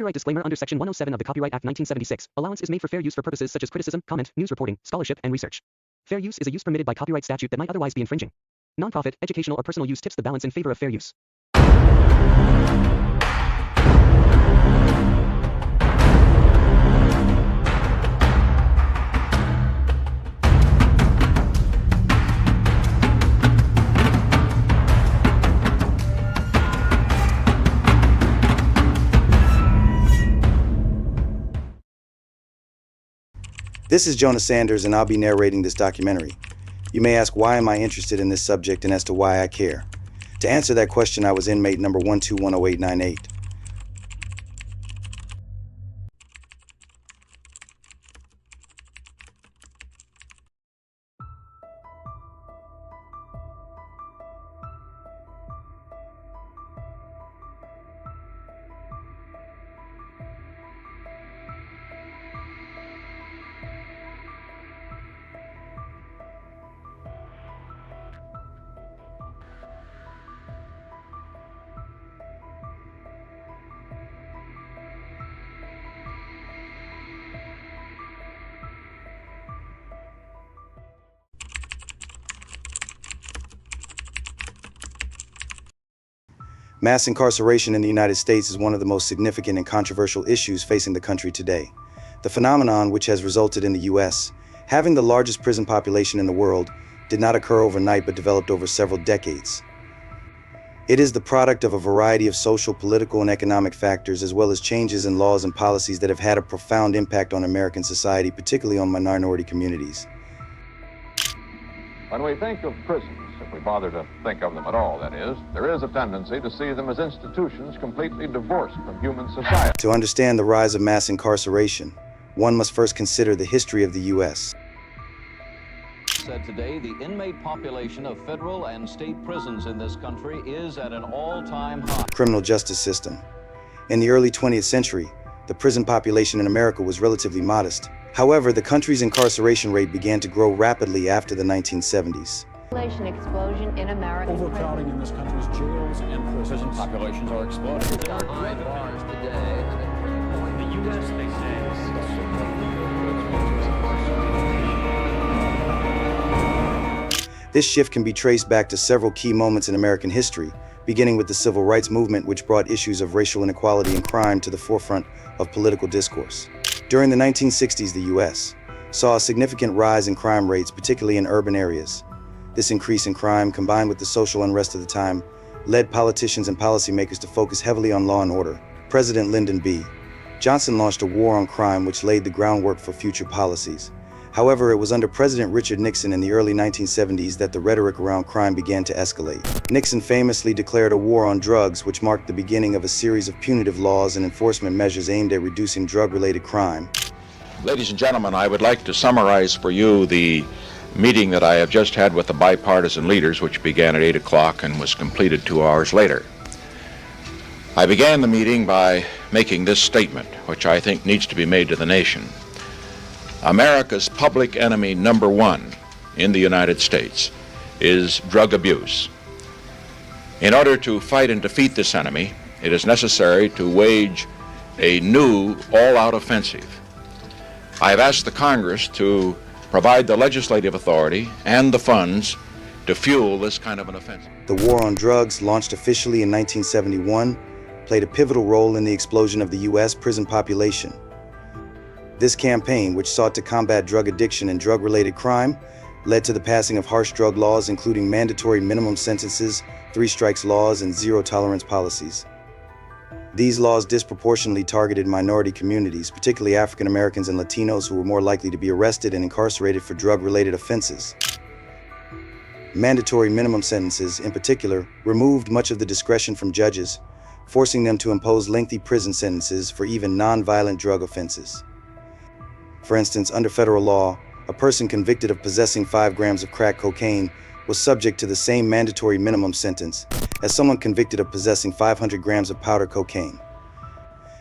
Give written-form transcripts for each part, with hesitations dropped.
Copyright disclaimer. Under Section 107 of the Copyright Act 1976, allowance is made for fair use for purposes such as criticism, comment, news reporting, scholarship, and research. Fair use is a use permitted by copyright statute that might otherwise be infringing. Nonprofit, educational, or personal use tips the balance in favor of fair use. This is Jonah Sanders, and I'll be narrating this documentary. You may ask, why am I interested in this subject and as to why I care? To answer that question, I was inmate number 1210898. Mass incarceration in the United States is one of the most significant and controversial issues facing the country today. The phenomenon, which has resulted in the U.S. having the largest prison population in the world, did not occur overnight but developed over several decades. It is the product of a variety of social, political, and economic factors, as well as changes in laws and policies that have had a profound impact on American society, particularly on minority communities. When we think of prisons, if we bother to think of them at all, that is, there is a tendency to see them as institutions completely divorced from human society. To understand the rise of mass incarceration, one must first consider the history of the U.S. Said today the inmate population of federal and state prisons in this country is at an all-time high. Criminal justice system. In the early 20th century, the prison population in America was relatively modest. However, the country's incarceration rate began to grow rapidly after the 1970s. Population explosion in American Overcrowding in this country's jails and prisons. Prison populations are exploding. There are high bars today. The U.S., they say, This shift can be traced back to several key moments in American history, beginning with the Civil Rights Movement, which brought issues of racial inequality and crime to the forefront of political discourse. During the 1960s, the U.S. saw a significant rise in crime rates, particularly in urban areas. This increase in crime, combined with the social unrest of the time, led politicians and policymakers to focus heavily on law and order. President Lyndon B. Johnson launched a war on crime, which laid the groundwork for future policies. However, it was under President Richard Nixon in the early 1970s that the rhetoric around crime began to escalate. Nixon famously declared a war on drugs, which marked the beginning of a series of punitive laws and enforcement measures aimed at reducing drug-related crime. Ladies and gentlemen, I would like to summarize for you the meeting that I have just had with the bipartisan leaders, which began at 8 o'clock and was completed 2 hours later. I began the meeting by making this statement, which I think needs to be made to the nation. America's public enemy number one in the United States is drug abuse. In order to fight and defeat this enemy, it is necessary to wage a new all-out offensive. I have asked the Congress to provide the legislative authority and the funds to fuel this kind of an offensive. The war on drugs, launched officially in 1971, played a pivotal role in the explosion of the U.S. prison population. This campaign, which sought to combat drug addiction and drug-related crime, led to the passing of harsh drug laws, including mandatory minimum sentences, 3 strikes laws, and zero-tolerance policies. These laws disproportionately targeted minority communities, particularly African Americans and Latinos, who were more likely to be arrested and incarcerated for drug-related offenses. Mandatory minimum sentences, in particular, removed much of the discretion from judges, forcing them to impose lengthy prison sentences for even non-violent drug offenses. For instance, under federal law, a person convicted of possessing 5 grams of crack cocaine was subject to the same mandatory minimum sentence as someone convicted of possessing 500 grams of powder cocaine.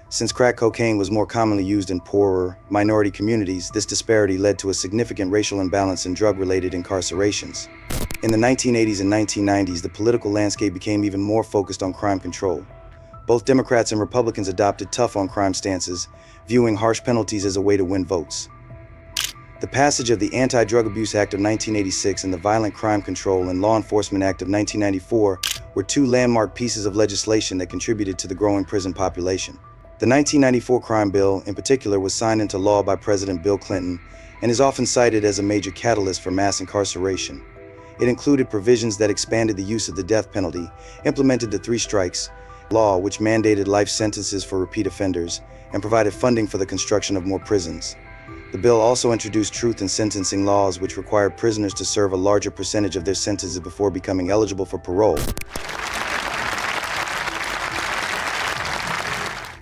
Since crack cocaine was more commonly used in poorer, minority communities, this disparity led to a significant racial imbalance in drug-related incarcerations. In the 1980s and 1990s, the political landscape became even more focused on crime control. Both Democrats and Republicans adopted tough-on-crime stances, viewing harsh penalties as a way to win votes. The passage of the Anti-Drug Abuse Act of 1986 and the Violent Crime Control and Law Enforcement Act of 1994 were two landmark pieces of legislation that contributed to the growing prison population. The 1994 crime bill, in particular, was signed into law by President Bill Clinton and is often cited as a major catalyst for mass incarceration. It included provisions that expanded the use of the death penalty, implemented the three strikes law, which mandated life sentences for repeat offenders, and provided funding for the construction of more prisons. The bill also introduced truth in sentencing laws, which required prisoners to serve a larger percentage of their sentences before becoming eligible for parole.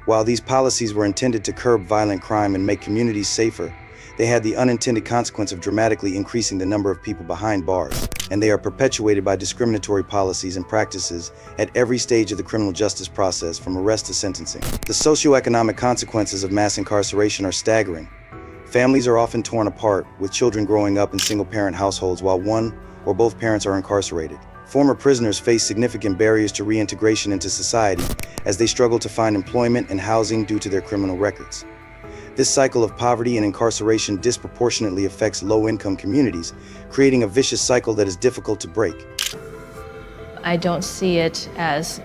While these policies were intended to curb violent crime and make communities safer, they had the unintended consequence of dramatically increasing the number of people behind bars, and they are perpetuated by discriminatory policies and practices at every stage of the criminal justice process, from arrest to sentencing. The socio-economic consequences of mass incarceration are staggering. Families are often torn apart, with children growing up in single-parent households while one or both parents are incarcerated. Former prisoners face significant barriers to reintegration into society as they struggle to find employment and housing due to their criminal records. This cycle of poverty and incarceration disproportionately affects low-income communities, creating a vicious cycle that is difficult to break. I don't see it as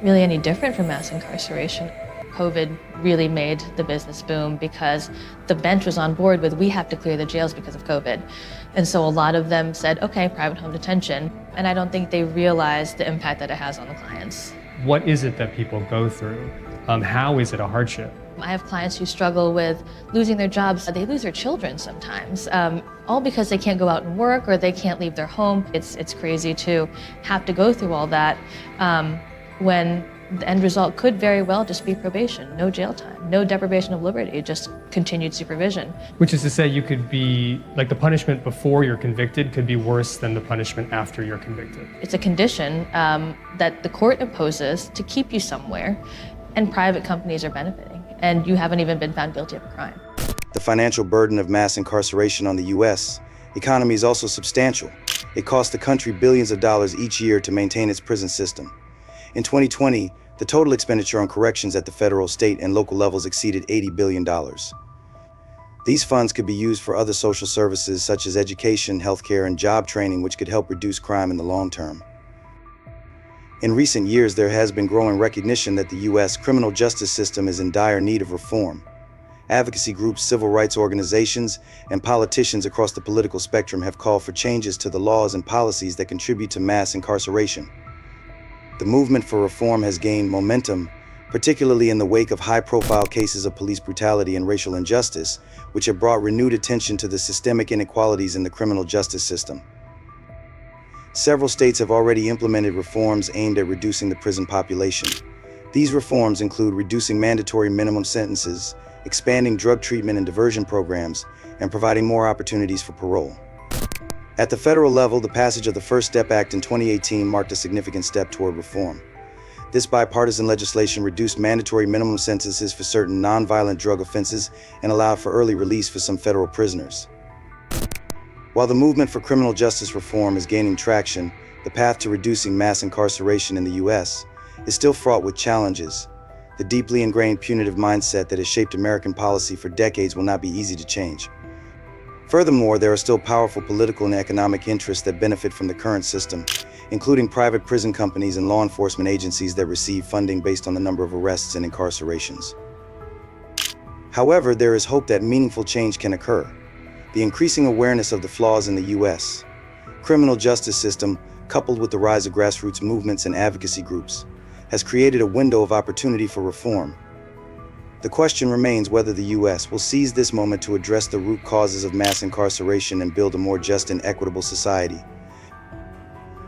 really any different from mass incarceration. COVID really made the business boom because the bench was on board with, we have to clear the jails because of COVID. And so a lot of them said, okay, private home detention. And I don't think they realized the impact that it has on the clients. What is it that people go through? How is it a hardship? I have clients who struggle with losing their jobs. They lose their children sometimes, all because they can't go out and work or they can't leave their home. It's crazy to have to go through all that when the end result could very well just be probation, no jail time, no deprivation of liberty, just continued supervision. Which is to say, you could be, like, the punishment before you're convicted could be worse than the punishment after you're convicted. It's a condition that the court imposes to keep you somewhere, and private companies are benefiting, and you haven't even been found guilty of a crime. The financial burden of mass incarceration on the U.S. economy is also substantial. It costs the country billions of dollars each year to maintain its prison system. In 2020, the total expenditure on corrections at the federal, state, and local levels exceeded $80 billion. These funds could be used for other social services such as education, healthcare, and job training, which could help reduce crime in the long term. In recent years, there has been growing recognition that the U.S. criminal justice system is in dire need of reform. Advocacy groups, civil rights organizations, and politicians across the political spectrum have called for changes to the laws and policies that contribute to mass incarceration. The movement for reform has gained momentum, particularly in the wake of high-profile cases of police brutality and racial injustice, which have brought renewed attention to the systemic inequalities in the criminal justice system. Several states have already implemented reforms aimed at reducing the prison population. These reforms include reducing mandatory minimum sentences, expanding drug treatment and diversion programs, and providing more opportunities for parole. At the federal level, the passage of the First Step Act in 2018 marked a significant step toward reform. This bipartisan legislation reduced mandatory minimum sentences for certain nonviolent drug offenses and allowed for early release for some federal prisoners. While the movement for criminal justice reform is gaining traction, the path to reducing mass incarceration in the U.S. is still fraught with challenges. The deeply ingrained punitive mindset that has shaped American policy for decades will not be easy to change. Furthermore, there are still powerful political and economic interests that benefit from the current system, including private prison companies and law enforcement agencies that receive funding based on the number of arrests and incarcerations. However, there is hope that meaningful change can occur. The increasing awareness of the flaws in the U.S. criminal justice system, coupled with the rise of grassroots movements and advocacy groups, has created a window of opportunity for reform. The question remains whether the U.S. will seize this moment to address the root causes of mass incarceration and build a more just and equitable society.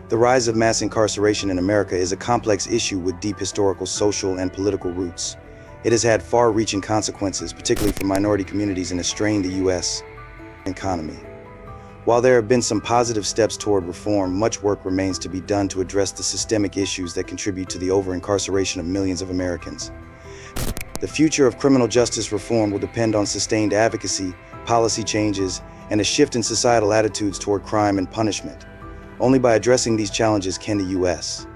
The rise of mass incarceration in America is a complex issue with deep historical, social, and political roots. It has had far-reaching consequences, particularly for minority communities, and has strained the U.S. economy. While there have been some positive steps toward reform, much work remains to be done to address the systemic issues that contribute to the over-incarceration of millions of Americans. The future of criminal justice reform will depend on sustained advocacy, policy changes, and a shift in societal attitudes toward crime and punishment. Only by addressing these challenges can the U.S.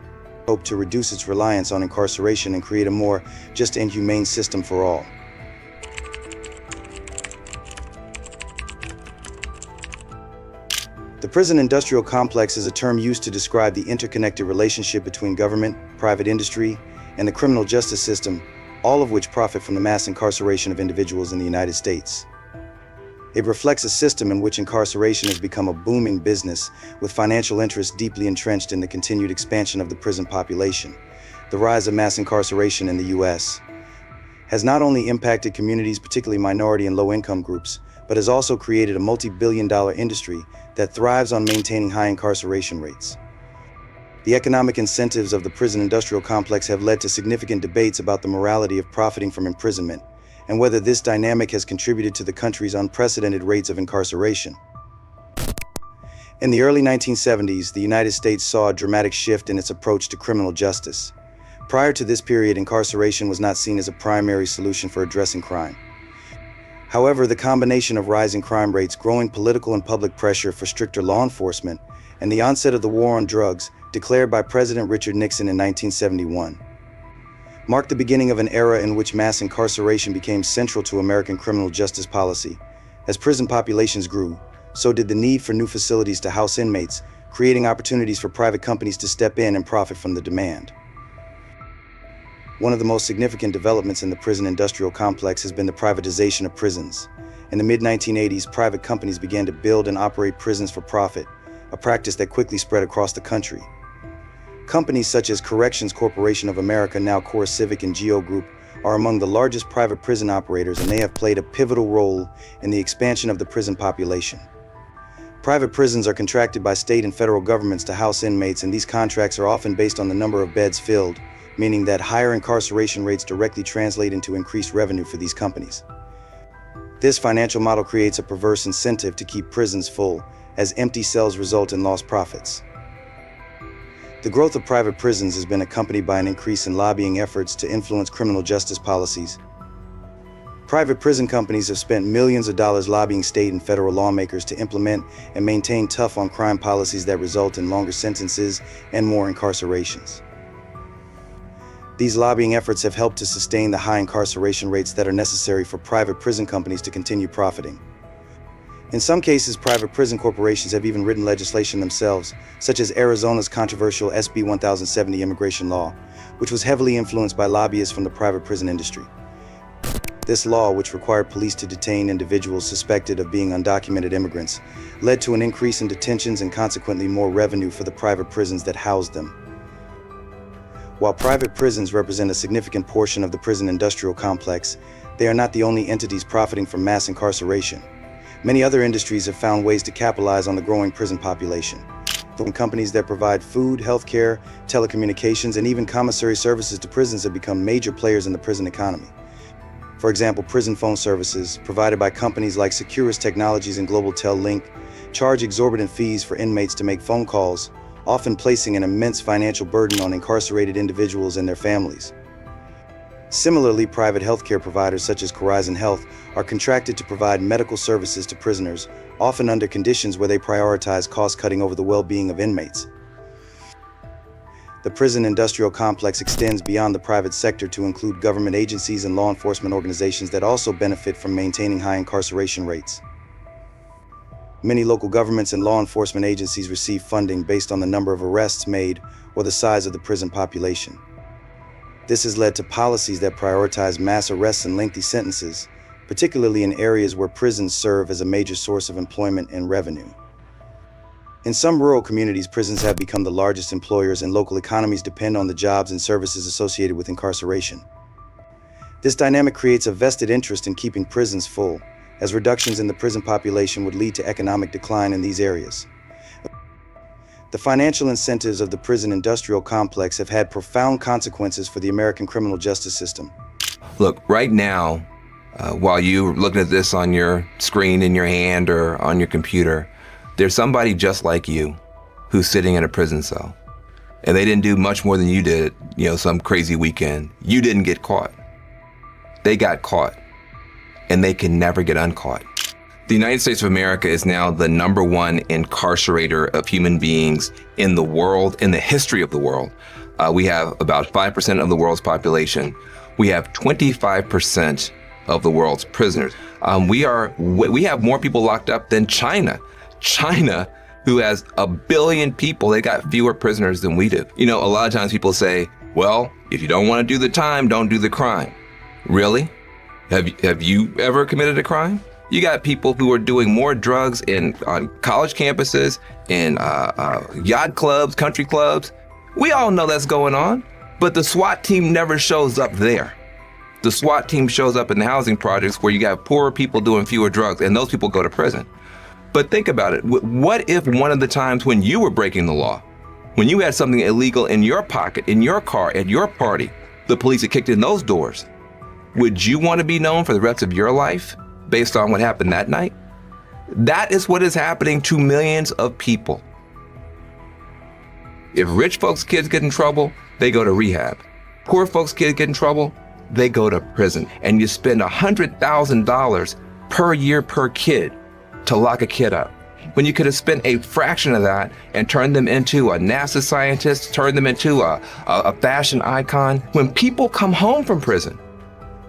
hope to reduce its reliance on incarceration and create a more just and humane system for all. The prison industrial complex is a term used to describe the interconnected relationship between government, private industry, and the criminal justice system, all of which profit from the mass incarceration of individuals in the United States. It reflects a system in which incarceration has become a booming business, with financial interests deeply entrenched in the continued expansion of the prison population. The rise of mass incarceration in the U.S. has not only impacted communities, particularly minority and low-income groups, but has also created a multi-billion-dollar industry that thrives on maintaining high incarceration rates. The economic incentives of the prison industrial complex have led to significant debates about the morality of profiting from imprisonment, and whether this dynamic has contributed to the country's unprecedented rates of incarceration. In the early 1970s, the United States saw a dramatic shift in its approach to criminal justice. Prior to this period, incarceration was not seen as a primary solution for addressing crime. However, the combination of rising crime rates, growing political and public pressure for stricter law enforcement, and the onset of the war on drugs, declared by President Richard Nixon in 1971, marked the beginning of an era in which mass incarceration became central to American criminal justice policy. As prison populations grew, so did the need for new facilities to house inmates, creating opportunities for private companies to step in and profit from the demand. One of the most significant developments in the prison industrial complex has been the privatization of prisons. In the mid-1980s, private companies began to build and operate prisons for profit, a practice that quickly spread across the country. Companies such as Corrections Corporation of America, now CoreCivic, and Geo Group are among the largest private prison operators, and they have played a pivotal role in the expansion of the prison population. Private prisons are contracted by state and federal governments to house inmates, and these contracts are often based on the number of beds filled, meaning that higher incarceration rates directly translate into increased revenue for these companies. This financial model creates a perverse incentive to keep prisons full, as empty cells result in lost profits. The growth of private prisons has been accompanied by an increase in lobbying efforts to influence criminal justice policies. Private prison companies have spent millions of dollars lobbying state and federal lawmakers to implement and maintain tough-on-crime policies that result in longer sentences and more incarcerations. These lobbying efforts have helped to sustain the high incarceration rates that are necessary for private prison companies to continue profiting. In some cases, private prison corporations have even written legislation themselves, such as Arizona's controversial SB 1070 immigration law, which was heavily influenced by lobbyists from the private prison industry. This law, which required police to detain individuals suspected of being undocumented immigrants, led to an increase in detentions and consequently more revenue for the private prisons that housed them. While private prisons represent a significant portion of the prison industrial complex, they are not the only entities profiting from mass incarceration. Many other industries have found ways to capitalize on the growing prison population. The companies that provide food, healthcare, telecommunications, and even commissary services to prisons have become major players in the prison economy. For example, prison phone services, provided by companies like Securus Technologies and Global Tel Link, charge exorbitant fees for inmates to make phone calls, often placing an immense financial burden on incarcerated individuals and their families. Similarly, private healthcare providers such as Horizon Health are contracted to provide medical services to prisoners, often under conditions where they prioritize cost-cutting over the well-being of inmates. The prison industrial complex extends beyond the private sector to include government agencies and law enforcement organizations that also benefit from maintaining high incarceration rates. Many local governments and law enforcement agencies receive funding based on the number of arrests made or the size of the prison population. This has led to policies that prioritize mass arrests and lengthy sentences, particularly in areas where prisons serve as a major source of employment and revenue. In some rural communities, prisons have become the largest employers, and local economies depend on the jobs and services associated with incarceration. This dynamic creates a vested interest in keeping prisons full, as reductions in the prison population would lead to economic decline in these areas. The financial incentives of the prison industrial complex have had profound consequences for the American criminal justice system. Look, right now, while you're looking at this on your screen in your hand or on your computer, there's somebody just like you who's sitting in a prison cell. And they didn't do much more than you did, some crazy weekend. You didn't get caught. They got caught. And they can never get uncaught. The United States of America is now the #1 incarcerator of human beings in the world, in the history of the world. We have about 5% of the world's population. We have 25% of the world's prisoners. We have more people locked up than China. China, who has 1 billion people, they got fewer prisoners than we do. You know, a lot of times people say, well, if you don't want to do the time, don't do the crime. Really? Have you ever committed a crime? You got people who are doing more drugs on college campuses, in yacht clubs, country clubs. We all know that's going on, but the SWAT team never shows up there. The SWAT team shows up in the housing projects where you got poorer people doing fewer drugs, and those people go to prison. But think about it. What if one of the times when you were breaking the law, when you had something illegal in your pocket, in your car, at your party, the police had kicked in those doors? Would you want to be known for the rest of your life based on what happened that night? That is what is happening to millions of people. If rich folks' kids get in trouble, they go to rehab. Poor folks' kids get in trouble, they go to prison. And you spend $100,000 per year per kid to lock a kid up, when you could have spent a fraction of that and turned them into a NASA scientist, turned them into a fashion icon. When people come home from prison,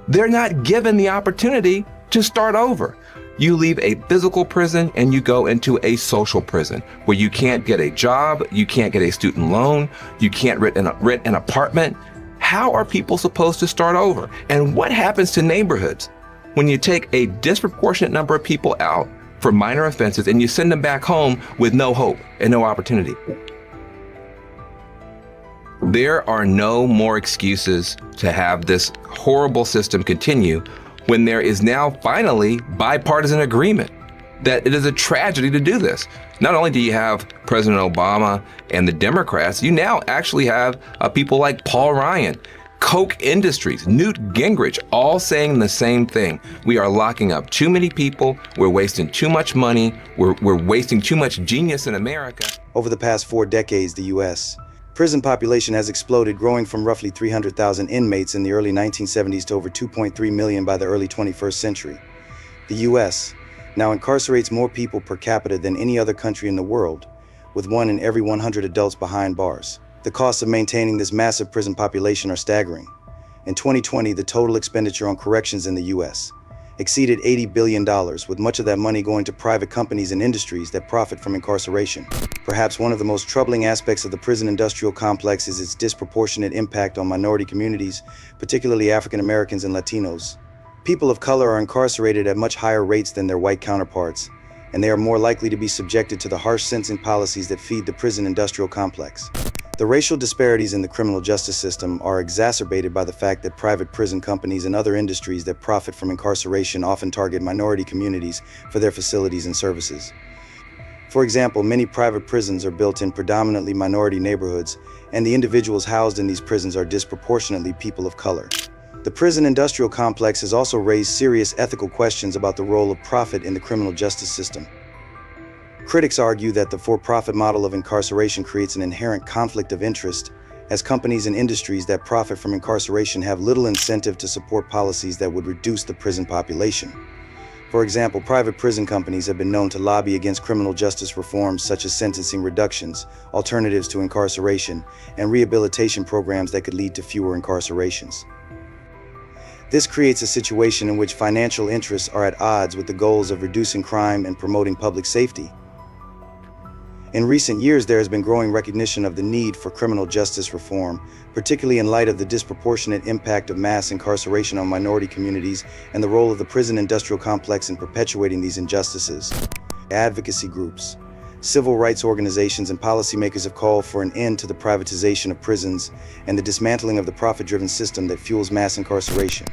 they're not given the opportunity to start over. You leave a physical prison and you go into a social prison where you can't get a job, you can't get a student loan, you can't rent an apartment. How are people supposed to start over? And what happens to neighborhoods when you take a disproportionate number of people out for minor offenses and you send them back home with no hope and no opportunity? There are no more excuses to have this horrible system continue when there is now finally bipartisan agreement that it is a tragedy to do this. Not only do you have President Obama and the Democrats, you now actually have people like Paul Ryan, Koch Industries, Newt Gingrich, all saying the same thing. We are locking up too many people. We're wasting too much money. We're wasting too much genius in America. Over the past 4 decades, the U.S. prison population has exploded, growing from roughly 300,000 inmates in the early 1970s to over 2.3 million by the early 21st century. The U.S. now incarcerates more people per capita than any other country in the world, with 1 in every 100 adults behind bars. The costs of maintaining this massive prison population are staggering. In 2020, the total expenditure on corrections in the U.S. exceeded $80 billion, with much of that money going to private companies and industries that profit from incarceration. Perhaps one of the most troubling aspects of the prison industrial complex is its disproportionate impact on minority communities, particularly African Americans and Latinos. People of color are incarcerated at much higher rates than their white counterparts, and they are more likely to be subjected to the harsh sentencing policies that feed the prison industrial complex. The racial disparities in the criminal justice system are exacerbated by the fact that private prison companies and other industries that profit from incarceration often target minority communities for their facilities and services. For example, many private prisons are built in predominantly minority neighborhoods, and the individuals housed in these prisons are disproportionately people of color. The prison industrial complex has also raised serious ethical questions about the role of profit in the criminal justice system. Critics argue that the for-profit model of incarceration creates an inherent conflict of interest, as companies and industries that profit from incarceration have little incentive to support policies that would reduce the prison population. For example, private prison companies have been known to lobby against criminal justice reforms such as sentencing reductions, alternatives to incarceration, and rehabilitation programs that could lead to fewer incarcerations. This creates a situation in which financial interests are at odds with the goals of reducing crime and promoting public safety. In recent years, there has been growing recognition of the need for criminal justice reform, particularly in light of the disproportionate impact of mass incarceration on minority communities and the role of the prison industrial complex in perpetuating these injustices. Advocacy groups, civil rights organizations, and policymakers have called for an end to the privatization of prisons and the dismantling of the profit-driven system that fuels mass incarceration.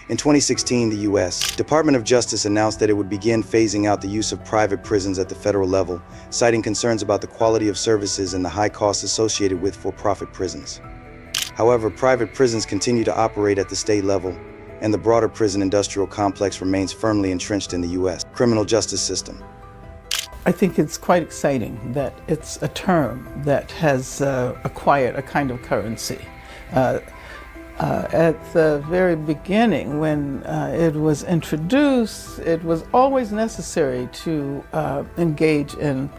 In 2016, the U.S. Department of Justice announced that it would begin phasing out the use of private prisons at the federal level, citing concerns about the quality of services and the high costs associated with for-profit prisons. However, private prisons continue to operate at the state level, and the broader prison industrial complex remains firmly entrenched in the U.S. criminal justice system. I think it's quite exciting that it's a term that has acquired a kind of currency. At the very beginning, when it was introduced, it was always necessary to engage in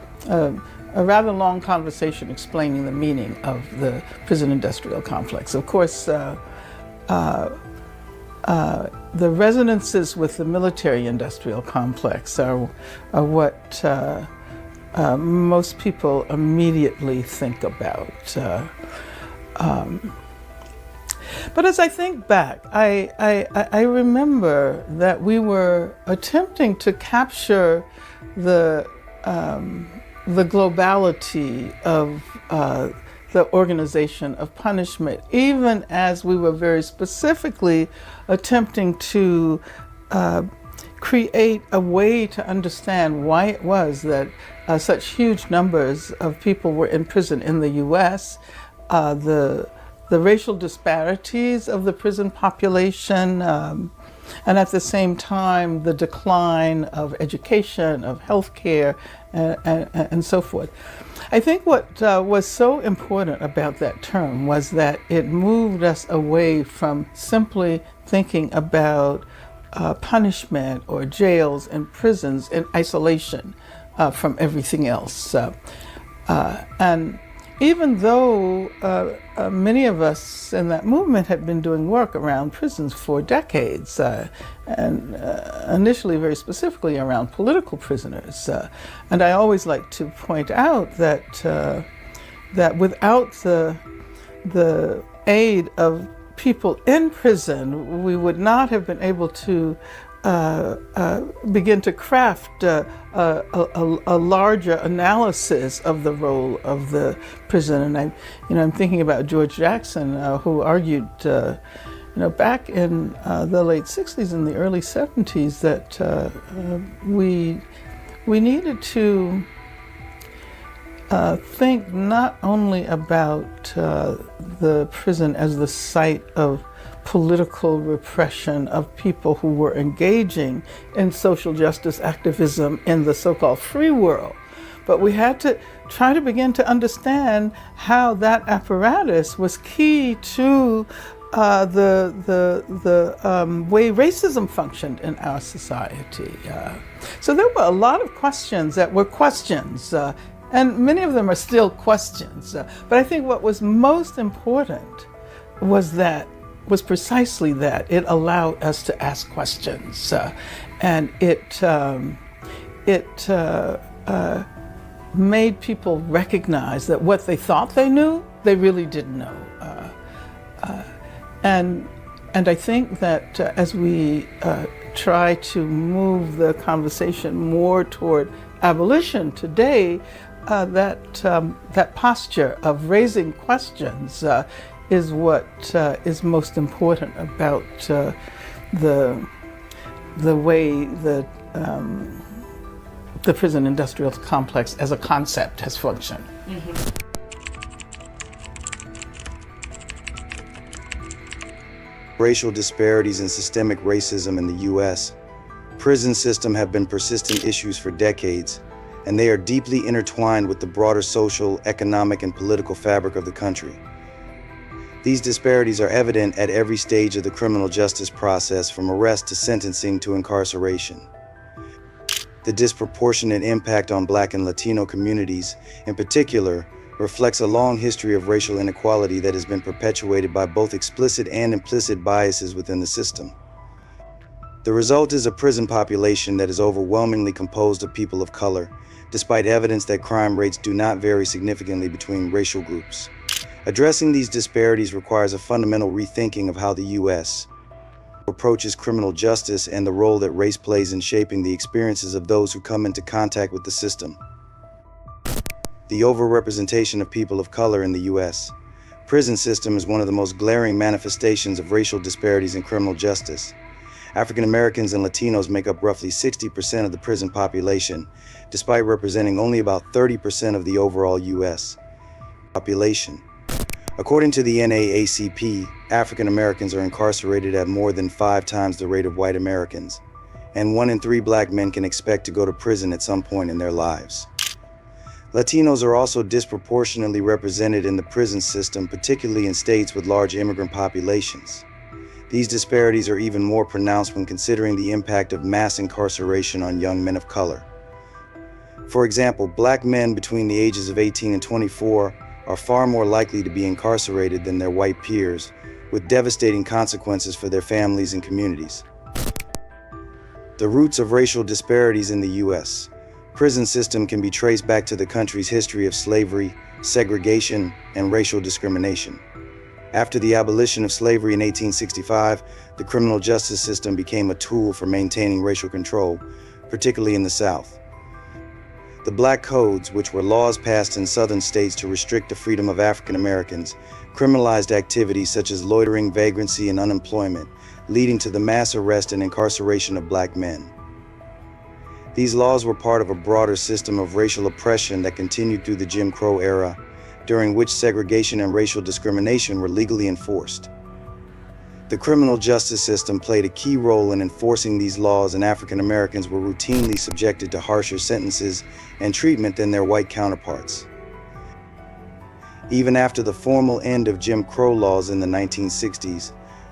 a rather long conversation explaining the meaning of the prison industrial complex. Of course, the resonances with the military industrial complex are what most people immediately think about. But as I think back, I remember that we were attempting to capture the globality of the organization of punishment, even as we were very specifically attempting to create a way to understand why it was that such huge numbers of people were in prison in the U.S., the racial disparities of the prison population, and at the same time, the decline of education, of healthcare, and so forth. I think what was so important about that term was that it moved us away from simply thinking about punishment or jails and prisons in isolation from everything else. And even though many of us in that movement had been doing work around prisons for decades, and initially very specifically around political prisoners, and I always like to point out that that without the aid of people in prison, we would not have been able to begin to craft a larger analysis of the role of the prison. And I'm thinking about George Jackson, who argued, back in the late 60s and the early 70s that we needed to think not only about the prison as the site of political repression of people who were engaging in social justice activism in the so-called free world, but we had to try to begin to understand how that apparatus was key to the way racism functioned in our society. So there were a lot of questions that were questions, and many of them are still questions. But I think what was most important was precisely that it allowed us to ask questions, and it made people recognize that what they thought they knew, they really didn't know. And I think that as we try to move the conversation more toward abolition today, that posture of raising questions is what is most important about the way that the prison industrial complex as a concept has functioned. Mm-hmm. Racial disparities and systemic racism in the U.S. prison system have been persistent issues for decades, and they are deeply intertwined with the broader social, economic, and political fabric of the country. These disparities are evident at every stage of the criminal justice process, from arrest to sentencing to incarceration. The disproportionate impact on Black and Latino communities, in particular, reflects a long history of racial inequality that has been perpetuated by both explicit and implicit biases within the system. The result is a prison population that is overwhelmingly composed of people of color, despite evidence that crime rates do not vary significantly between racial groups. Addressing these disparities requires a fundamental rethinking of how the U.S. approaches criminal justice and the role that race plays in shaping the experiences of those who come into contact with the system. The overrepresentation of people of color in the U.S. prison system is one of the most glaring manifestations of racial disparities in criminal justice. African Americans and Latinos make up roughly 60% of the prison population, despite representing only about 30% of the overall U.S. population. According to the NAACP, African Americans are incarcerated at more than 5 times the rate of white Americans, and 1 in 3 Black men can expect to go to prison at some point in their lives. Latinos are also disproportionately represented in the prison system, particularly in states with large immigrant populations. These disparities are even more pronounced when considering the impact of mass incarceration on young men of color. For example, black men between the ages of 18 and 24 are far more likely to be incarcerated than their white peers, with devastating consequences for their families and communities. The roots of racial disparities in the U.S. prison system can be traced back to the country's history of slavery, segregation, and racial discrimination. After the abolition of slavery in 1865, the criminal justice system became a tool for maintaining racial control, particularly in the South. The Black Codes, which were laws passed in southern states to restrict the freedom of African Americans, criminalized activities such as loitering, vagrancy, and unemployment, leading to the mass arrest and incarceration of black men. These laws were part of a broader system of racial oppression that continued through the Jim Crow era, during which segregation and racial discrimination were legally enforced. The criminal justice system played a key role in enforcing these laws, and African Americans were routinely subjected to harsher sentences and treatment than their white counterparts. Even after the formal end of Jim Crow laws in the 1960s,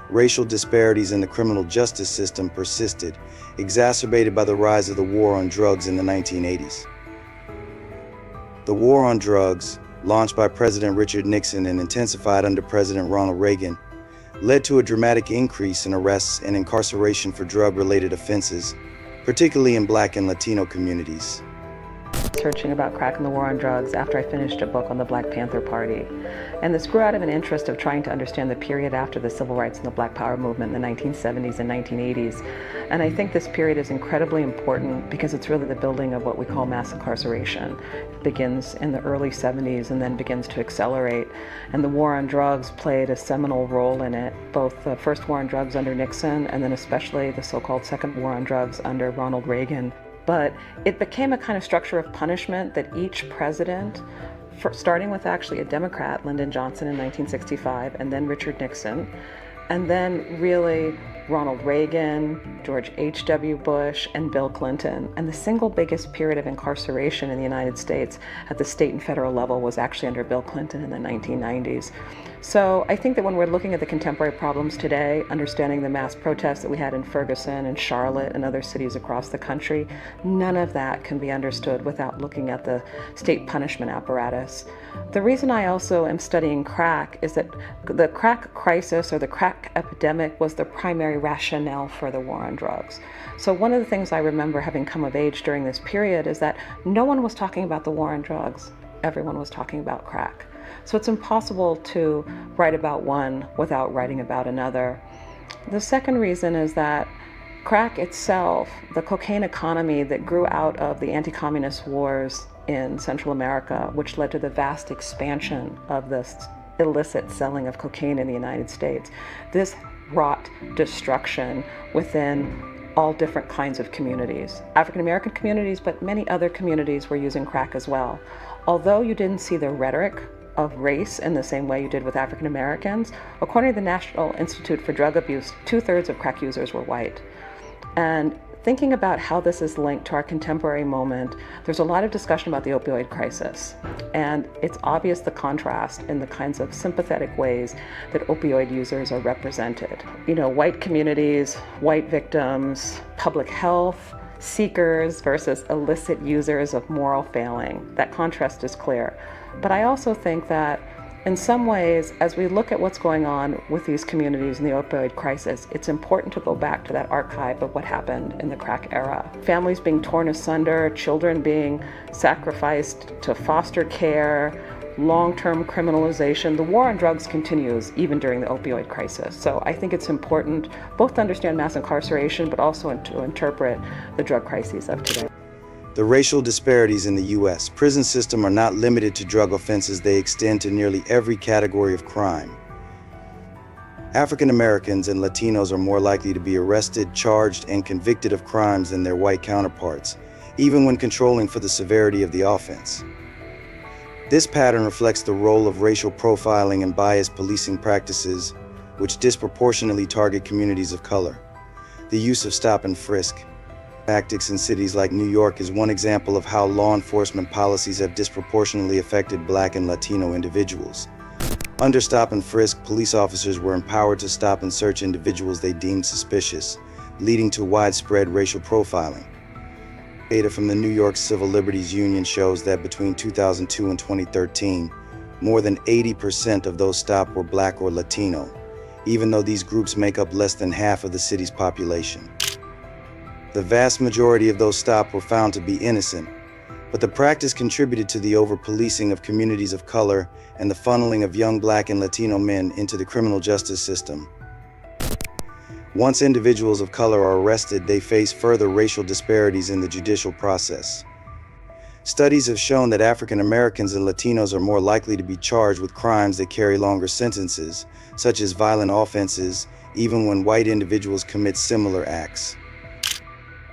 racial disparities in the criminal justice system persisted, exacerbated by the rise of the war on drugs in the 1980s. The war on drugs, launched by President Richard Nixon and intensified under President Ronald Reagan, led to a dramatic increase in arrests and incarceration for drug-related offenses, particularly in Black and Latino communities. Researching about crack and the war on drugs after I finished a book on the Black Panther Party. And this grew out of an interest of trying to understand the period after the civil rights and the Black Power movement in the 1970s and 1980s. And I think this period is incredibly important because it's really the building of what we call mass incarceration. It begins in the early 70s and then begins to accelerate. And the war on drugs played a seminal role in it, both the first war on drugs under Nixon and then especially the so-called second war on drugs under Ronald Reagan. But it became a kind of structure of punishment that each president, starting with actually a Democrat, Lyndon Johnson in 1965, and then Richard Nixon, and then really Ronald Reagan, George H.W. Bush, and Bill Clinton. And the single biggest period of incarceration in the United States at the state and federal level was actually under Bill Clinton in the 1990s. So I think that when we're looking at the contemporary problems today, understanding the mass protests that we had in Ferguson and Charlotte and other cities across the country, none of that can be understood without looking at the state punishment apparatus. The reason I also am studying crack is that the crack crisis or the crack epidemic was the primary rationale for the war on drugs. So one of the things I remember having come of age during this period is that no one was talking about the war on drugs. Everyone was talking about crack. So it's impossible to write about one without writing about another. The second reason is that crack itself, the cocaine economy that grew out of the anti-communist wars in Central America, which led to the vast expansion of this illicit selling of cocaine in the United States, this wrought destruction within all different kinds of communities. African American communities, but many other communities were using crack as well. Although you didn't see the rhetoric of race in the same way you did with African Americans, according to the National Institute for Drug Abuse, 2/3 of crack users were white. And thinking about how this is linked to our contemporary moment, there's a lot of discussion about the opioid crisis. And it's obvious the contrast in the kinds of sympathetic ways that opioid users are represented. You know, white communities, white victims, public health, seekers versus illicit users of moral failing. That contrast is clear. But I also think that in some ways, as we look at what's going on with these communities in the opioid crisis, it's important to go back to that archive of what happened in the crack era. Families being torn asunder, children being sacrificed to foster care, long-term criminalization. The war on drugs continues even during the opioid crisis. So I think it's important both to understand mass incarceration, but also to interpret the drug crises of today. The racial disparities in the U.S. prison system are not limited to drug offenses. They extend to nearly every category of crime. African Americans and Latinos are more likely to be arrested, charged, and convicted of crimes than their white counterparts, even when controlling for the severity of the offense. This pattern reflects the role of racial profiling and biased policing practices, which disproportionately target communities of color. The use of stop and frisk tactics in cities like New York is one example of how law enforcement policies have disproportionately affected Black and Latino individuals. Under stop and frisk, police officers were empowered to stop and search individuals they deemed suspicious, leading to widespread racial profiling. Data from the New York Civil Liberties Union shows that between 2002 and 2013, more than 80% of those stopped were Black or Latino, even though these groups make up less than half of the city's population. The vast majority of those stopped were found to be innocent, but the practice contributed to the over-policing of communities of color and the funneling of young Black and Latino men into the criminal justice system. Once individuals of color are arrested, they face further racial disparities in the judicial process. Studies have shown that African Americans and Latinos are more likely to be charged with crimes that carry longer sentences, such as violent offenses, even when white individuals commit similar acts.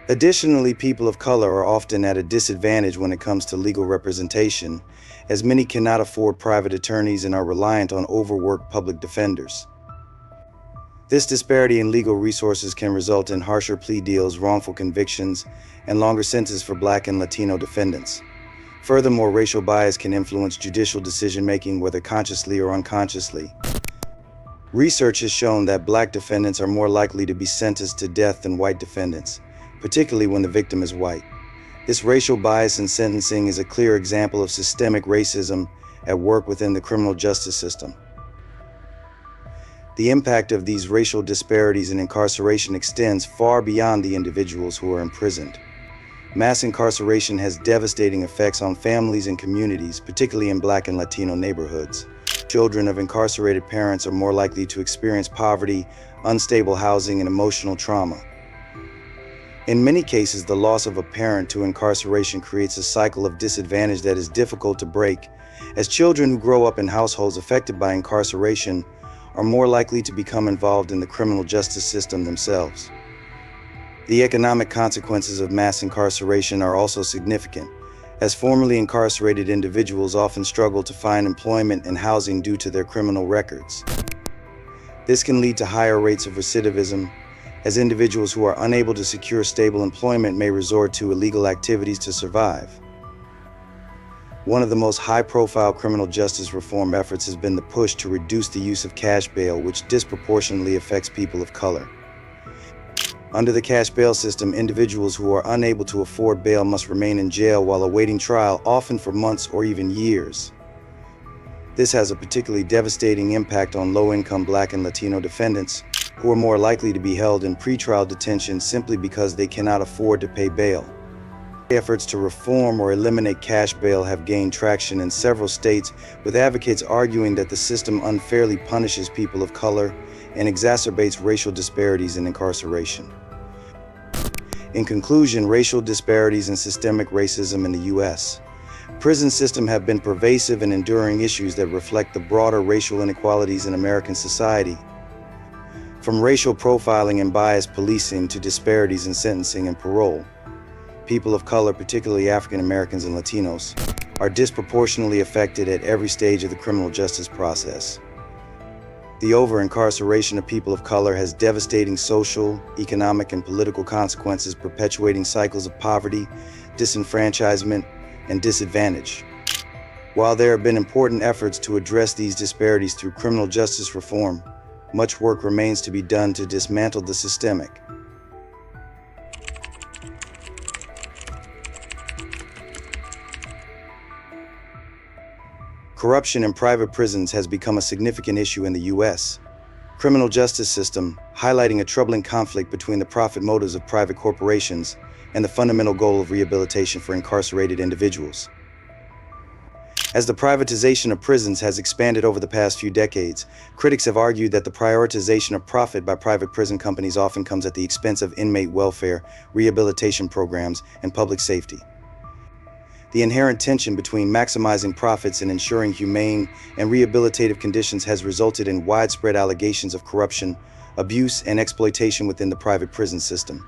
Additionally, people of color are often at a disadvantage when it comes to legal representation, as many cannot afford private attorneys and are reliant on overworked public defenders. This disparity in legal resources can result in harsher plea deals, wrongful convictions, and longer sentences for Black and Latino defendants. Furthermore, racial bias can influence judicial decision-making, whether consciously or unconsciously. Research has shown that Black defendants are more likely to be sentenced to death than white defendants, particularly when the victim is white. This racial bias in sentencing is a clear example of systemic racism at work within the criminal justice system. The impact of these racial disparities in incarceration extends far beyond the individuals who are imprisoned. Mass incarceration has devastating effects on families and communities, particularly in Black and Latino neighborhoods. Children of incarcerated parents are more likely to experience poverty, unstable housing, and emotional trauma. In many cases, the loss of a parent to incarceration creates a cycle of disadvantage that is difficult to break, as children who grow up in households affected by incarceration are more likely to become involved in the criminal justice system themselves. The economic consequences of mass incarceration are also significant, as formerly incarcerated individuals often struggle to find employment and housing due to their criminal records. This can lead to higher rates of recidivism, as individuals who are unable to secure stable employment may resort to illegal activities to survive. One of the most high-profile criminal justice reform efforts has been the push to reduce the use of cash bail, which disproportionately affects people of color. Under the cash bail system, individuals who are unable to afford bail must remain in jail while awaiting trial, often for months or even years. This has a particularly devastating impact on low-income Black and Latino defendants, who are more likely to be held in pretrial detention simply because they cannot afford to pay bail. Efforts to reform or eliminate cash bail have gained traction in several states, with advocates arguing that the system unfairly punishes people of color and exacerbates racial disparities in incarceration. In conclusion, racial disparities and systemic racism in the U.S. prison system have been pervasive and enduring issues that reflect the broader racial inequalities in American society. From racial profiling and biased policing to disparities in sentencing and parole, people of color, particularly African Americans and Latinos, are disproportionately affected at every stage of the criminal justice process. The over-incarceration of people of color has devastating social, economic, and political consequences, perpetuating cycles of poverty, disenfranchisement, and disadvantage. While there have been important efforts to address these disparities through criminal justice reform, much work remains to be done to dismantle the systemic. Corruption in private prisons has become a significant issue in the U.S. criminal justice system, highlighting a troubling conflict between the profit motives of private corporations and the fundamental goal of rehabilitation for incarcerated individuals. As the privatization of prisons has expanded over the past few decades, critics have argued that the prioritization of profit by private prison companies often comes at the expense of inmate welfare, rehabilitation programs, and public safety. The inherent tension between maximizing profits and ensuring humane and rehabilitative conditions has resulted in widespread allegations of corruption, abuse, and exploitation within the private prison system.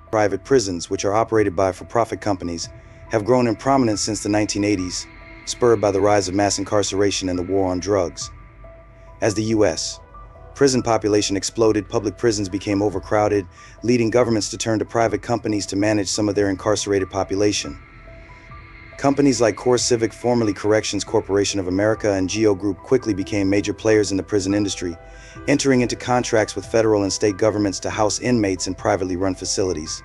Private prisons, which are operated by for-profit companies, have grown in prominence since the 1980s, spurred by the rise of mass incarceration and the war on drugs. As the U.S. prison population exploded, public prisons became overcrowded, leading governments to turn to private companies to manage some of their incarcerated population. Companies like CoreCivic, formerly Corrections Corporation of America, and Geo Group quickly became major players in the prison industry, entering into contracts with federal and state governments to house inmates in privately run facilities.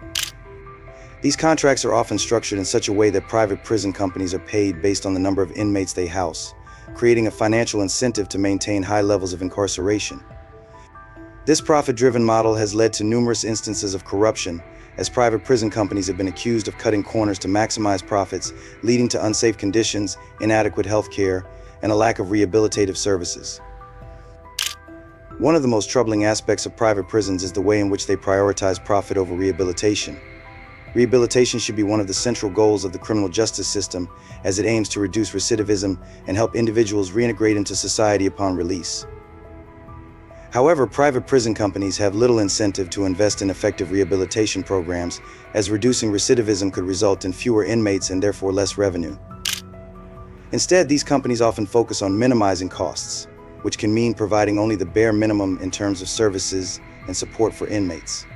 These contracts are often structured in such a way that private prison companies are paid based on the number of inmates they house, creating a financial incentive to maintain high levels of incarceration. This profit-driven model has led to numerous instances of corruption, as private prison companies have been accused of cutting corners to maximize profits, leading to unsafe conditions, inadequate health care, and a lack of rehabilitative services. One of the most troubling aspects of private prisons is the way in which they prioritize profit over rehabilitation. Rehabilitation should be one of the central goals of the criminal justice system, as it aims to reduce recidivism and help individuals reintegrate into society upon release. However, private prison companies have little incentive to invest in effective rehabilitation programs, as reducing recidivism could result in fewer inmates and therefore less revenue. Instead, these companies often focus on minimizing costs, which can mean providing only the bare minimum in terms of services and support for inmates.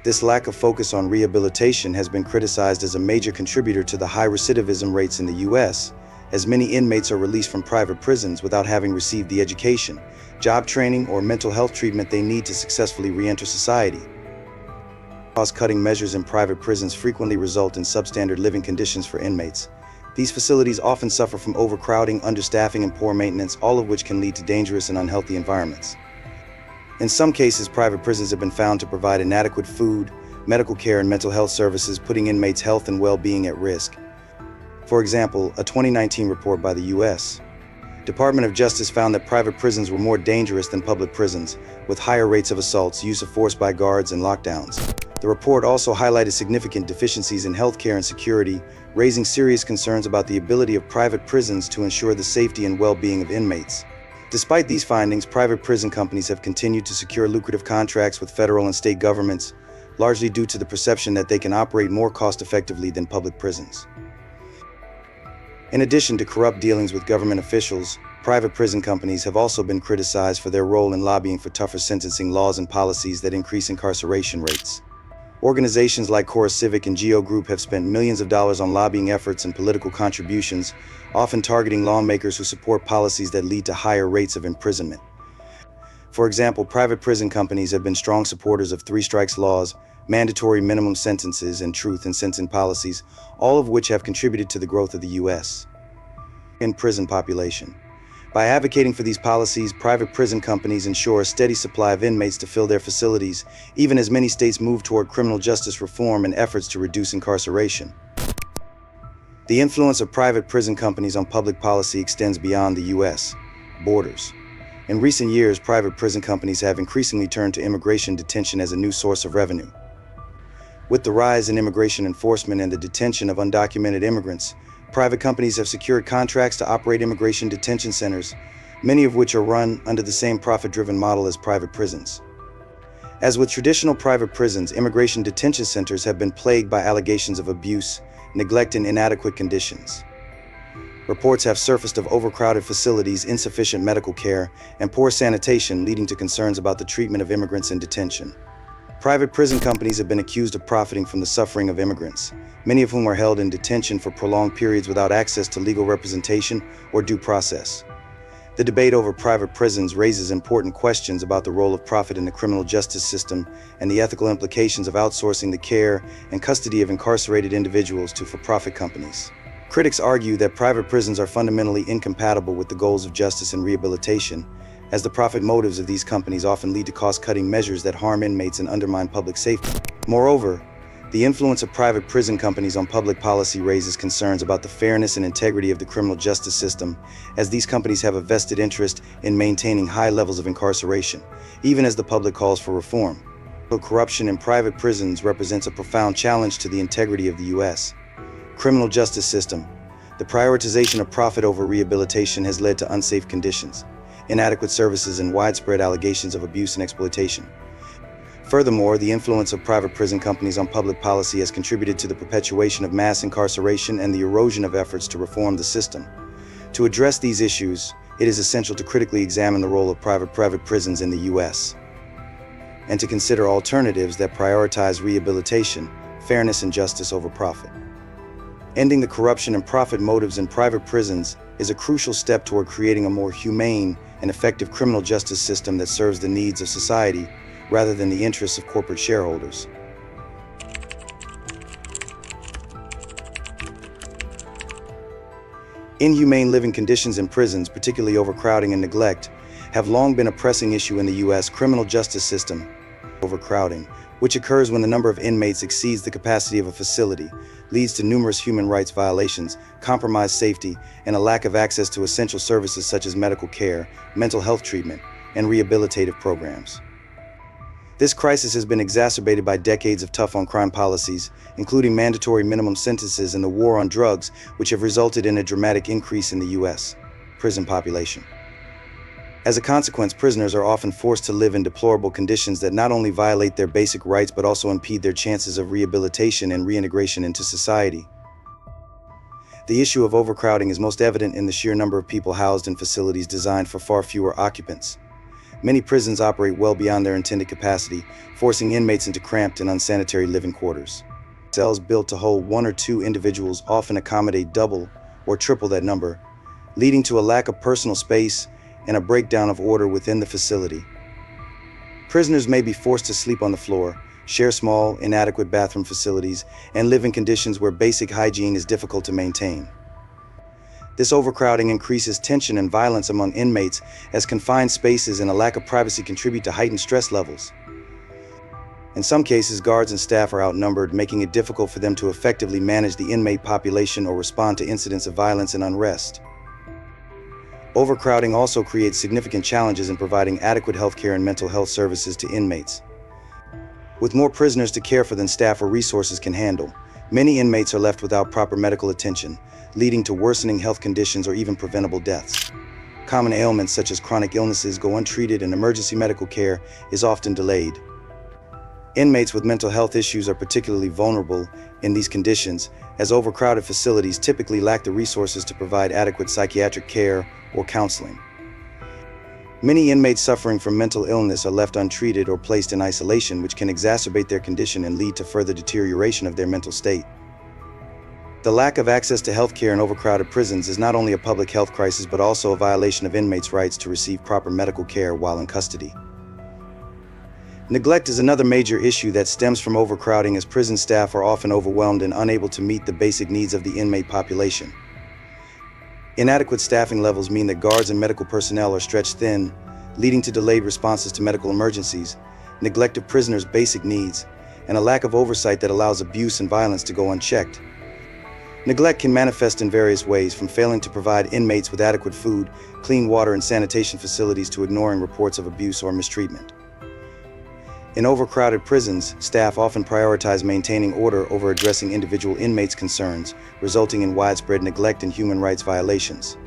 This lack of focus on rehabilitation has been criticized as a major contributor to the high recidivism rates in the U.S., as many inmates are released from private prisons without having received the education, job training, or mental health treatment they need to successfully re-enter society. Cost-cutting measures in private prisons frequently result in substandard living conditions for inmates. These facilities often suffer from overcrowding, understaffing, and poor maintenance, all of which can lead to dangerous and unhealthy environments. In some cases, private prisons have been found to provide inadequate food, medical care, and mental health services, putting inmates' health and well-being at risk. For example, a 2019 report by the U.S. Department of Justice found that private prisons were more dangerous than public prisons, with higher rates of assaults, use of force by guards, and lockdowns. The report also highlighted significant deficiencies in healthcare and security, raising serious concerns about the ability of private prisons to ensure the safety and well-being of inmates. Despite these findings, private prison companies have continued to secure lucrative contracts with federal and state governments, largely due to the perception that they can operate more cost-effectively than public prisons. In addition to corrupt dealings with government officials, private prison companies have also been criticized for their role in lobbying for tougher sentencing laws and policies that increase incarceration rates. Organizations like CoreCivic and Geo Group have spent millions of dollars on lobbying efforts and political contributions, often targeting lawmakers who support policies that lead to higher rates of imprisonment. For example, private prison companies have been strong supporters of three-strikes laws, mandatory minimum sentences, and truth in sentencing policies, all of which have contributed to the growth of the U.S. prison population. By advocating for these policies, private prison companies ensure a steady supply of inmates to fill their facilities, even as many states move toward criminal justice reform and efforts to reduce incarceration. The influence of private prison companies on public policy extends beyond the U.S. borders. In recent years, private prison companies have increasingly turned to immigration detention as a new source of revenue. With the rise in immigration enforcement and the detention of undocumented immigrants, private companies have secured contracts to operate immigration detention centers, many of which are run under the same profit-driven model as private prisons. As with traditional private prisons, immigration detention centers have been plagued by allegations of abuse, neglect, and inadequate conditions. Reports have surfaced of overcrowded facilities, insufficient medical care, and poor sanitation, leading to concerns about the treatment of immigrants in detention. Private prison companies have been accused of profiting from the suffering of immigrants, many of whom are held in detention for prolonged periods without access to legal representation or due process. The debate over private prisons raises important questions about the role of profit in the criminal justice system and the ethical implications of outsourcing the care and custody of incarcerated individuals to for-profit companies. Critics argue that private prisons are fundamentally incompatible with the goals of justice and rehabilitation, as the profit motives of these companies often lead to cost-cutting measures that harm inmates and undermine public safety. Moreover, the influence of private prison companies on public policy raises concerns about the fairness and integrity of the criminal justice system, as these companies have a vested interest in maintaining high levels of incarceration, even as the public calls for reform. Corruption in private prisons represents a profound challenge to the integrity of the U.S. criminal justice system. The prioritization of profit over rehabilitation has led to unsafe conditions, inadequate services, and widespread allegations of abuse and exploitation. Furthermore, the influence of private prison companies on public policy has contributed to the perpetuation of mass incarceration and the erosion of efforts to reform the system. To address these issues, it is essential to critically examine the role of private prisons in the U.S. and to consider alternatives that prioritize rehabilitation, fairness, and justice over profit. Ending the corruption and profit motives in private prisons is a crucial step toward creating a more humane and effective criminal justice system that serves the needs of society rather than the interests of corporate shareholders. Inhumane living conditions in prisons, particularly overcrowding and neglect, have long been a pressing issue in the U.S. criminal justice system. Overcrowding, which occurs when the number of inmates exceeds the capacity of a facility, leads to numerous human rights violations, compromised safety, and a lack of access to essential services such as medical care, mental health treatment, and rehabilitative programs. This crisis has been exacerbated by decades of tough-on-crime policies, including mandatory minimum sentences and the war on drugs, which have resulted in a dramatic increase in the U.S. prison population. As a consequence, prisoners are often forced to live in deplorable conditions that not only violate their basic rights but also impede their chances of rehabilitation and reintegration into society. The issue of overcrowding is most evident in the sheer number of people housed in facilities designed for far fewer occupants. Many prisons operate well beyond their intended capacity, forcing inmates into cramped and unsanitary living quarters. Cells built to hold 1 or 2 individuals often accommodate double or triple that number, leading to a lack of personal space and a breakdown of order within the facility. Prisoners may be forced to sleep on the floor, share small, inadequate bathroom facilities, and live in conditions where basic hygiene is difficult to maintain. This overcrowding increases tension and violence among inmates as confined spaces and a lack of privacy contribute to heightened stress levels. In some cases, guards and staff are outnumbered, making it difficult for them to effectively manage the inmate population or respond to incidents of violence and unrest. Overcrowding also creates significant challenges in providing adequate healthcare and mental health services to inmates. With more prisoners to care for than staff or resources can handle, many inmates are left without proper medical attention, leading to worsening health conditions or even preventable deaths. Common ailments such as chronic illnesses go untreated and emergency medical care is often delayed. Inmates with mental health issues are particularly vulnerable in these conditions, as overcrowded facilities typically lack the resources to provide adequate psychiatric care or counseling. Many inmates suffering from mental illness are left untreated or placed in isolation, which can exacerbate their condition and lead to further deterioration of their mental state. The lack of access to health care in overcrowded prisons is not only a public health crisis but also a violation of inmates' rights to receive proper medical care while in custody. Neglect is another major issue that stems from overcrowding, as prison staff are often overwhelmed and unable to meet the basic needs of the inmate population. Inadequate staffing levels mean that guards and medical personnel are stretched thin, leading to delayed responses to medical emergencies, neglect of prisoners' basic needs, and a lack of oversight that allows abuse and violence to go unchecked. Neglect can manifest in various ways, from failing to provide inmates with adequate food, clean water, and sanitation facilities to ignoring reports of abuse or mistreatment. In overcrowded prisons, staff often prioritize maintaining order over addressing individual inmates' concerns, resulting in widespread neglect and human rights violations.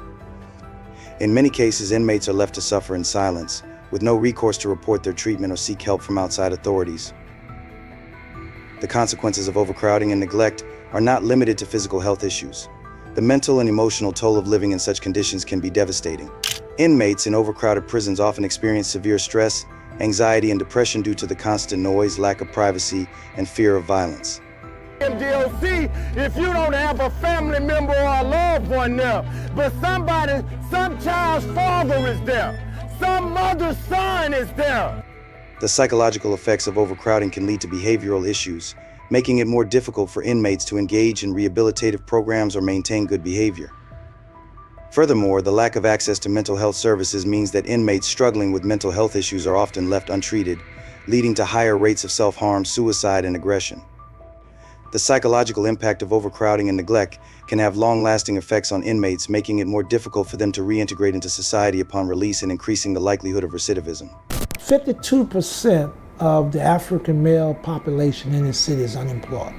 In many cases, inmates are left to suffer in silence, with no recourse to report their treatment or seek help from outside authorities. The consequences of overcrowding and neglect are not limited to physical health issues. The mental and emotional toll of living in such conditions can be devastating. Inmates in overcrowded prisons often experience severe stress, anxiety, and depression due to the constant noise, lack of privacy, and fear of violence. MDOC, if you don't have a family member or a loved one there, but some child's father is there, some mother's son is there. The psychological effects of overcrowding can lead to behavioral issues, making it more difficult for inmates to engage in rehabilitative programs or maintain good behavior. Furthermore, the lack of access to mental health services means that inmates struggling with mental health issues are often left untreated, leading to higher rates of self-harm, suicide, and aggression. The psychological impact of overcrowding and neglect can have long-lasting effects on inmates, making it more difficult for them to reintegrate into society upon release and increasing the likelihood of recidivism. 52% of the African male population in the city is unemployed.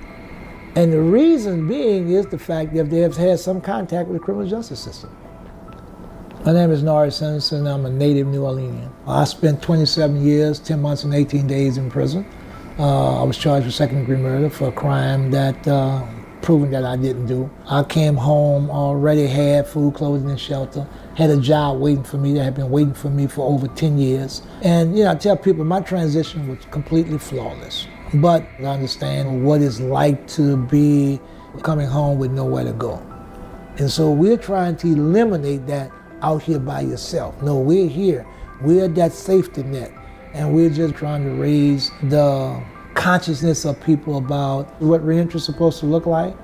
And the reason being is the fact that they have had some contact with the criminal justice system. My name is Jonah Sanders, and I'm a native New Orleanian. I spent 27 years, 10 months and 18 days in prison. I was charged with second-degree murder for a crime that proven that I didn't do. I came home, already had food, clothing, and shelter, had a job waiting for me that had been waiting for me for over 10 years. And I tell people my transition was completely flawless. But I understand what it's like to be coming home with nowhere to go. And so we're trying to eliminate that out here by yourself. No, we're here. We're that safety net. And we're just trying to raise the consciousness of people about what reentry is supposed to look like.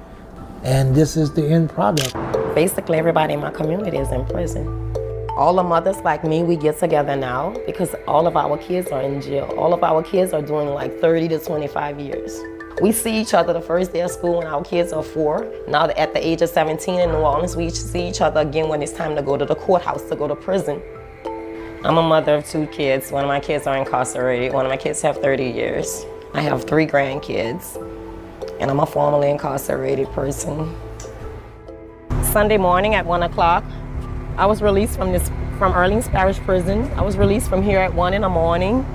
And this is the end product. Basically, everybody in my community is in prison. All the mothers like me, we get together now because all of our kids are in jail. All of our kids are doing like 30 to 25 years. We see each other the first day of school when our kids are 4. Now at the age of 17 in New Orleans, we see each other again when it's time to go to the courthouse, to go to prison. I'm a mother of 2 kids. One of my kids are incarcerated. One of my kids have 30 years. I have 3 grandkids, and I'm a formerly incarcerated person. Sunday morning at 1 o'clock, I was released from Orleans Parish Prison. I was released from here at 1 in the morning.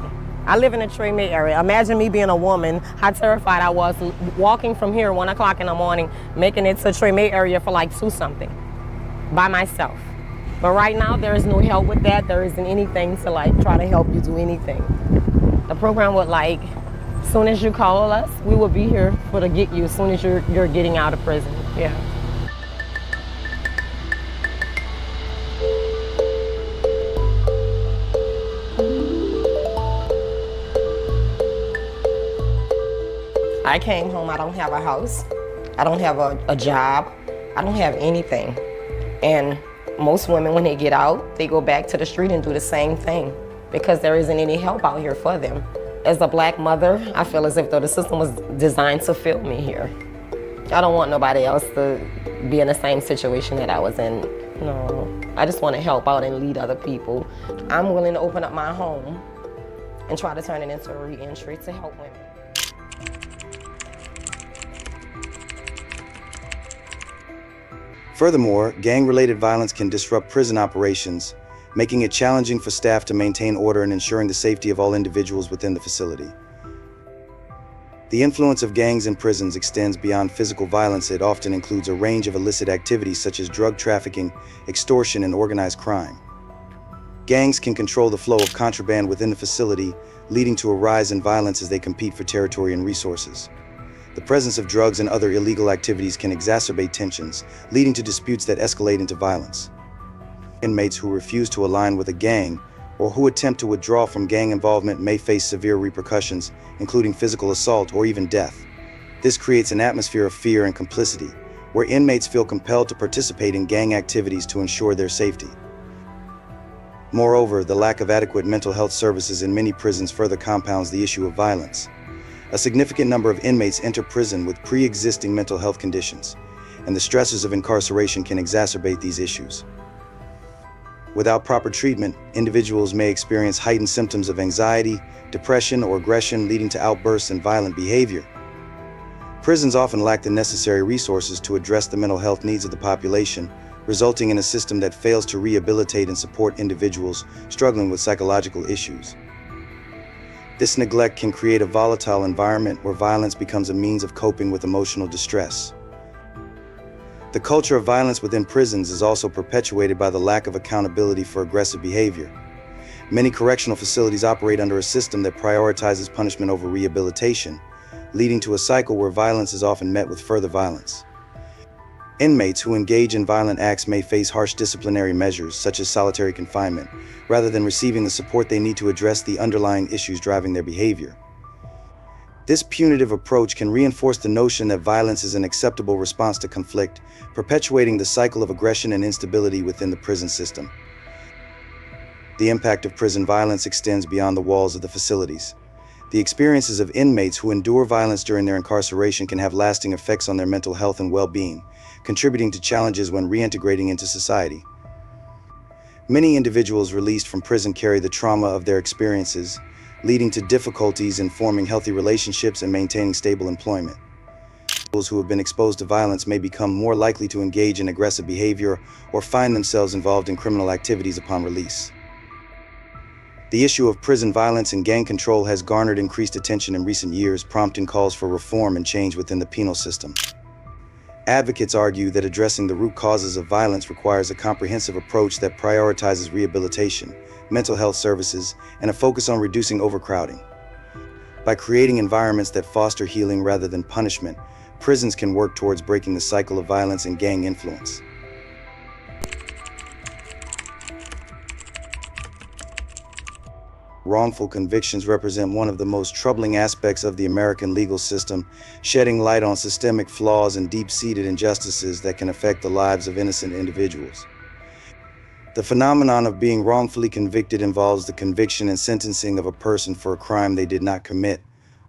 I live in the Tremay area. Imagine me being a woman, how terrified I was walking from here at 1 o'clock in the morning, making it to Tremay area for like 2-something by myself. But right now, there is no help with that. There isn't anything to like try to help you do anything. The program would like, as soon as you call us, we will be here to get you as soon as you're getting out of prison. Yeah. I came home, I don't have a house, I don't have a job, I don't have anything. And most women, when they get out, they go back to the street and do the same thing because there isn't any help out here for them. As a black mother, I feel as if though the system was designed to fail me here. I don't want nobody else to be in the same situation that I was in. No, I just want to help out and lead other people. I'm willing to open up my home and try to turn it into a re-entry to help women. Furthermore, gang-related violence can disrupt prison operations, making it challenging for staff to maintain order and ensuring the safety of all individuals within the facility. The influence of gangs in prisons extends beyond physical violence. It often includes a range of illicit activities such as drug trafficking, extortion, and organized crime. Gangs can control the flow of contraband within the facility, leading to a rise in violence as they compete for territory and resources. The presence of drugs and other illegal activities can exacerbate tensions, leading to disputes that escalate into violence. Inmates who refuse to align with a gang or who attempt to withdraw from gang involvement may face severe repercussions, including physical assault or even death. This creates an atmosphere of fear and complicity, where inmates feel compelled to participate in gang activities to ensure their safety. Moreover, the lack of adequate mental health services in many prisons further compounds the issue of violence. A significant number of inmates enter prison with pre-existing mental health conditions, and the stresses of incarceration can exacerbate these issues. Without proper treatment, individuals may experience heightened symptoms of anxiety, depression, or aggression, leading to outbursts and violent behavior. Prisons often lack the necessary resources to address the mental health needs of the population, resulting in a system that fails to rehabilitate and support individuals struggling with psychological issues. This neglect can create a volatile environment where violence becomes a means of coping with emotional distress. The culture of violence within prisons is also perpetuated by the lack of accountability for aggressive behavior. Many correctional facilities operate under a system that prioritizes punishment over rehabilitation, leading to a cycle where violence is often met with further violence. Inmates who engage in violent acts may face harsh disciplinary measures, such as solitary confinement, rather than receiving the support they need to address the underlying issues driving their behavior. This punitive approach can reinforce the notion that violence is an acceptable response to conflict, perpetuating the cycle of aggression and instability within the prison system. The impact of prison violence extends beyond the walls of the facilities. The experiences of inmates who endure violence during their incarceration can have lasting effects on their mental health and well-being, contributing to challenges when reintegrating into society. Many individuals released from prison carry the trauma of their experiences, leading to difficulties in forming healthy relationships and maintaining stable employment. Those who have been exposed to violence may become more likely to engage in aggressive behavior or find themselves involved in criminal activities upon release. The issue of prison violence and gang control has garnered increased attention in recent years, prompting calls for reform and change within the penal system. Advocates argue that addressing the root causes of violence requires a comprehensive approach that prioritizes rehabilitation, mental health services, and a focus on reducing overcrowding. By creating environments that foster healing rather than punishment, prisons can work towards breaking the cycle of violence and gang influence. Wrongful convictions represent one of the most troubling aspects of the American legal system, shedding light on systemic flaws and deep-seated injustices that can affect the lives of innocent individuals. The phenomenon of being wrongfully convicted involves the conviction and sentencing of a person for a crime they did not commit,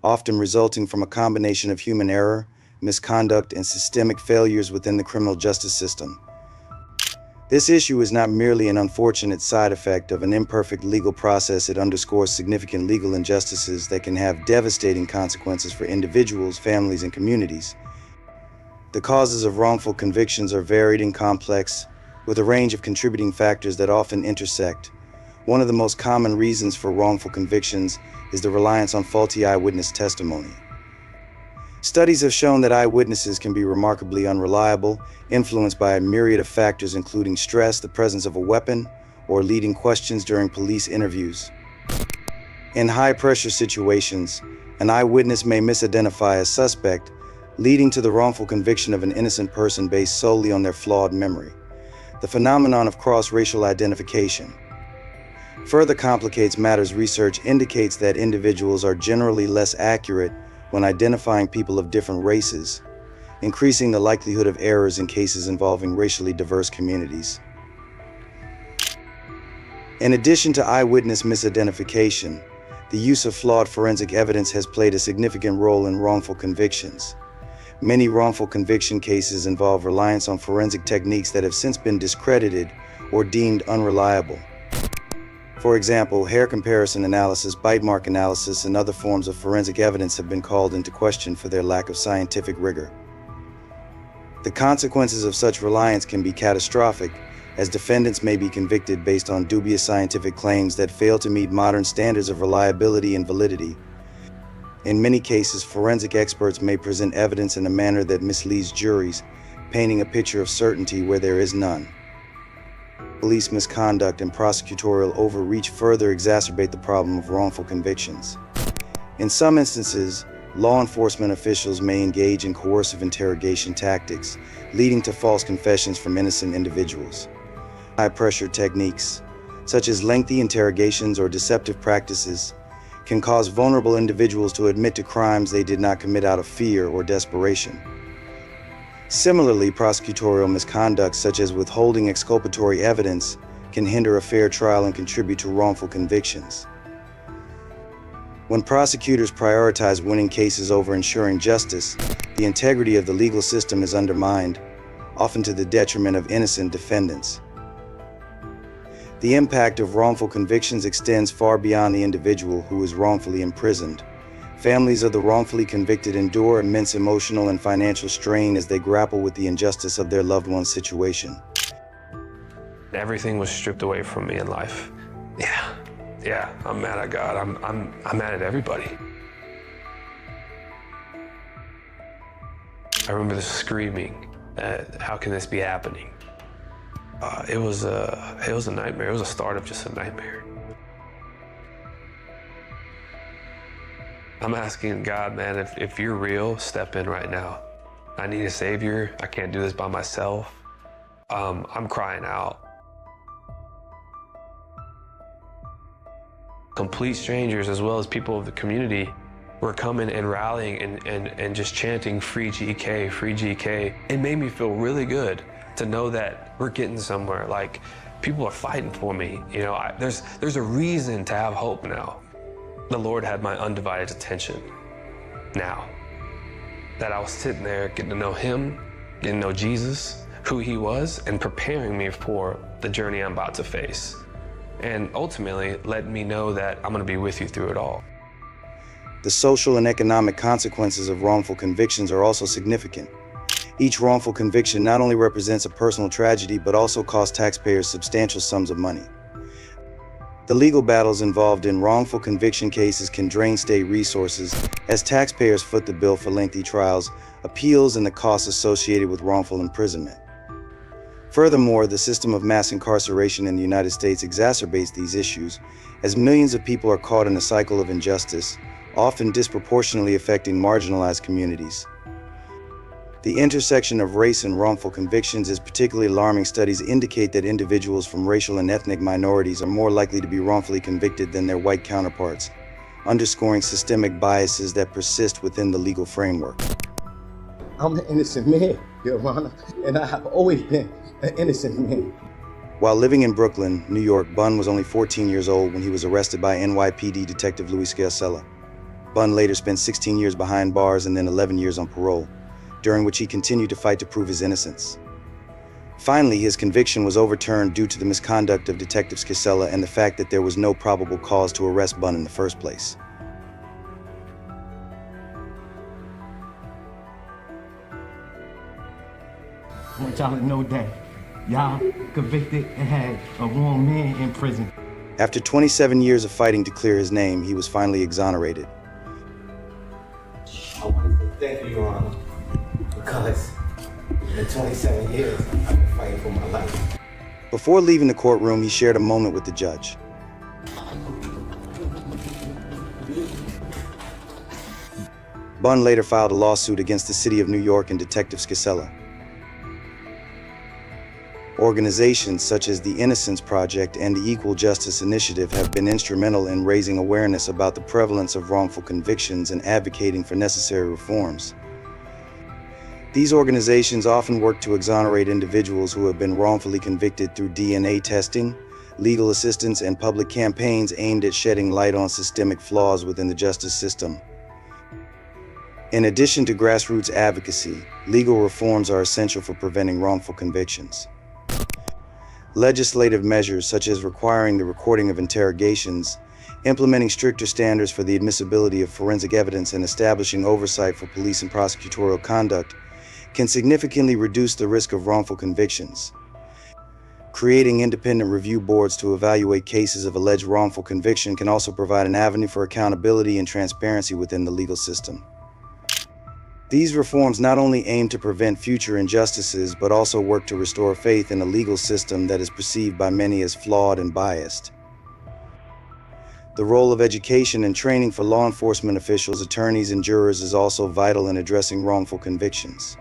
often resulting from a combination of human error, misconduct, and systemic failures within the criminal justice system. This issue is not merely an unfortunate side effect of an imperfect legal process, it underscores significant legal injustices that can have devastating consequences for individuals, families, and communities. The causes of wrongful convictions are varied and complex, with a range of contributing factors that often intersect. One of the most common reasons for wrongful convictions is the reliance on faulty eyewitness testimony. Studies have shown that eyewitnesses can be remarkably unreliable, influenced by a myriad of factors including stress, the presence of a weapon, or leading questions during police interviews. In high-pressure situations, an eyewitness may misidentify a suspect, leading to the wrongful conviction of an innocent person based solely on their flawed memory. The phenomenon of cross-racial identification further complicates matters. Research indicates that individuals are generally less accurate when identifying people of different races, increasing the likelihood of errors in cases involving racially diverse communities. In addition to eyewitness misidentification, the use of flawed forensic evidence has played a significant role in wrongful convictions. Many wrongful conviction cases involve reliance on forensic techniques that have since been discredited or deemed unreliable. For example, hair comparison analysis, bite mark analysis, and other forms of forensic evidence have been called into question for their lack of scientific rigor. The consequences of such reliance can be catastrophic, as defendants may be convicted based on dubious scientific claims that fail to meet modern standards of reliability and validity. In many cases, forensic experts may present evidence in a manner that misleads juries, painting a picture of certainty where there is none. Police misconduct and prosecutorial overreach further exacerbate the problem of wrongful convictions. In some instances, law enforcement officials may engage in coercive interrogation tactics, leading to false confessions from innocent individuals. High-pressure techniques, such as lengthy interrogations or deceptive practices, can cause vulnerable individuals to admit to crimes they did not commit out of fear or desperation. Similarly, prosecutorial misconduct, such as withholding exculpatory evidence, can hinder a fair trial and contribute to wrongful convictions. When prosecutors prioritize winning cases over ensuring justice, the integrity of the legal system is undermined, often to the detriment of innocent defendants. The impact of wrongful convictions extends far beyond the individual who is wrongfully imprisoned. Families of the wrongfully convicted endure immense emotional and financial strain as they grapple with the injustice of their loved one's situation. Everything was stripped away from me in life. Yeah, I'm mad at God. I'm mad at everybody. I remember the screaming, how can this be happening? It was a nightmare. It was a start of just a nightmare. I'm asking God, man, if you're real, step in right now. I need a savior. I can't do this by myself. I'm crying out. Complete strangers, as well as people of the community, were coming and rallying and just chanting free GK, free GK. It made me feel really good to know that we're getting somewhere. Like, people are fighting for me. You know, there's a reason to have hope now. The Lord had my undivided attention now. That I was sitting there getting to know Him, getting to know Jesus, who He was, and preparing me for the journey I'm about to face. And ultimately, letting me know that I'm gonna be with you through it all. The social and economic consequences of wrongful convictions are also significant. Each wrongful conviction not only represents a personal tragedy, but also costs taxpayers substantial sums of money. The legal battles involved in wrongful conviction cases can drain state resources, as taxpayers foot the bill for lengthy trials, appeals, and the costs associated with wrongful imprisonment. Furthermore, the system of mass incarceration in the United States exacerbates these issues, as millions of people are caught in a cycle of injustice, often disproportionately affecting marginalized communities. The intersection of race and wrongful convictions is particularly alarming. Studies indicate that individuals from racial and ethnic minorities are more likely to be wrongfully convicted than their white counterparts, underscoring systemic biases that persist within the legal framework. I'm an innocent man, Your Honor, and I have always been an innocent man. While living in Brooklyn, New York, Bunn was only 14 years old when he was arrested by NYPD Detective Louis Scarcella. Bunn later spent 16 years behind bars and then 11 years on parole, during which he continued to fight to prove his innocence. Finally, his conviction was overturned due to the misconduct of Detective Scarcella and the fact that there was no probable cause to arrest Bunn in the first place. I want y'all to know that y'all convicted and had a wrong man in prison. After 27 years of fighting to clear his name, he was finally exonerated. I want to say thank you, Your Honor, because in 27 years, I've been fighting for my life. Before leaving the courtroom, he shared a moment with the judge. Bunn later filed a lawsuit against the city of New York and Detective Scarcella. Organizations such as the Innocence Project and the Equal Justice Initiative have been instrumental in raising awareness about the prevalence of wrongful convictions and advocating for necessary reforms. These organizations often work to exonerate individuals who have been wrongfully convicted through DNA testing, legal assistance, and public campaigns aimed at shedding light on systemic flaws within the justice system. In addition to grassroots advocacy, legal reforms are essential for preventing wrongful convictions. Legislative measures such as requiring the recording of interrogations, implementing stricter standards for the admissibility of forensic evidence, and establishing oversight for police and prosecutorial conduct can significantly reduce the risk of wrongful convictions. Creating independent review boards to evaluate cases of alleged wrongful conviction can also provide an avenue for accountability and transparency within the legal system. These reforms not only aim to prevent future injustices, but also work to restore faith in a legal system that is perceived by many as flawed and biased. The role of education and training for law enforcement officials, attorneys, and jurors is also vital in addressing wrongful convictions.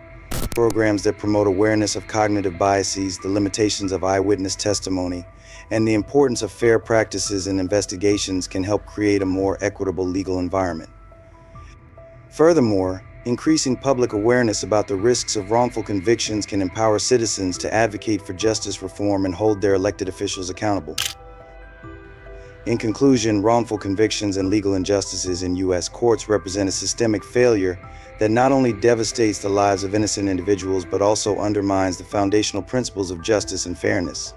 Programs that promote awareness of cognitive biases, the limitations of eyewitness testimony, and the importance of fair practices in investigations can help create a more equitable legal environment. Furthermore, increasing public awareness about the risks of wrongful convictions can empower citizens to advocate for justice reform and hold their elected officials accountable. In conclusion, wrongful convictions and legal injustices in U.S. courts represent a systemic failure that not only devastates the lives of innocent individuals, but also undermines the foundational principles of justice and fairness.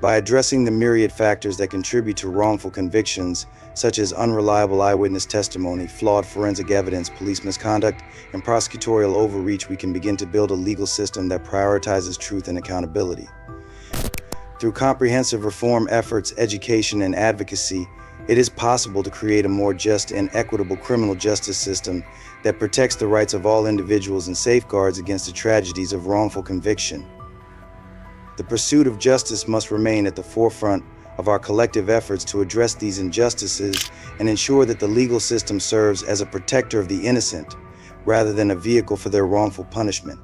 By addressing the myriad factors that contribute to wrongful convictions, such as unreliable eyewitness testimony, flawed forensic evidence, police misconduct, and prosecutorial overreach, we can begin to build a legal system that prioritizes truth and accountability. Through comprehensive reform efforts, education, and advocacy, it is possible to create a more just and equitable criminal justice system that protects the rights of all individuals and safeguards against the tragedies of wrongful conviction. The pursuit of justice must remain at the forefront of our collective efforts to address these injustices and ensure that the legal system serves as a protector of the innocent rather than a vehicle for their wrongful punishment.